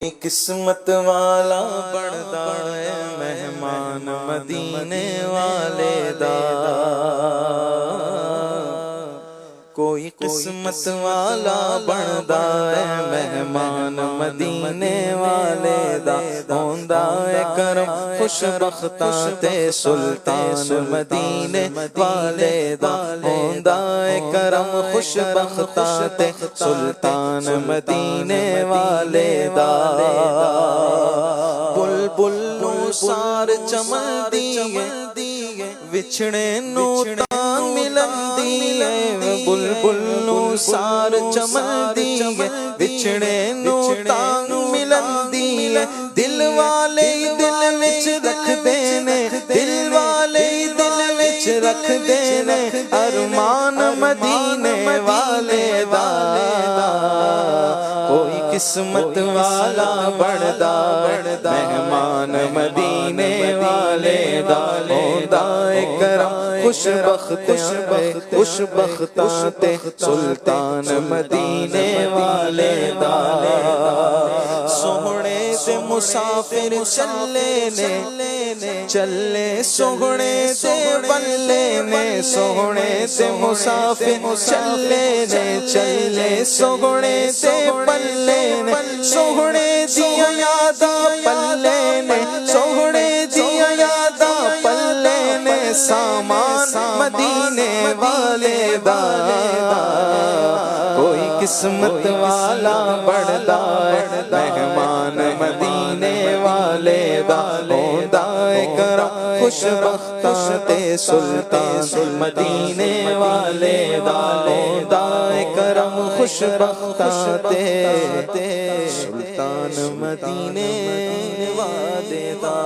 قسمت والا بڑھدا ہے مہمان مدینے والے دا کوئی قسمت والا بڑھدا ہے مہمان مدینے والے دا ہوندا ہے کرم خوش بختاں تے سلطان مدینے والے دا ہوندا ہے کرم خوش بختاں تے سلطان مدینے والے دا بلبل نو سار چمندی ہے وچھڑے نو تاں ملندی ہے بلبل نو سار چمندی ہے وچھڑے نو تاں ملندی ہے دل والے دل وچ رکھ دینے دل والے دل وچ رکھ دینے ارمان مدینے والے دا کوئی قسمت والا بڑھدا مہمان مدینے والے دا ہوندا ہے کرم خوش بختاں تے سلطان مدینے والے دا سوہنے تے مسافر چلے سوہنے تے بلے نے سوہنے تے مسافر چلے سوہنے تے بلے نے سوہنے دیاں یاداں پلے نے سوہنے دیاں یاداں پلے نے سامان مدینے والے دا کوئی قسمت والا بڑھدا مہمان مدینے والے دا ہوندا ہے کرم خوش بختاں تے سلطان مدینے والے دا ہوندا ہے کرم خوش بختاں تے سلطان مدینے والے دا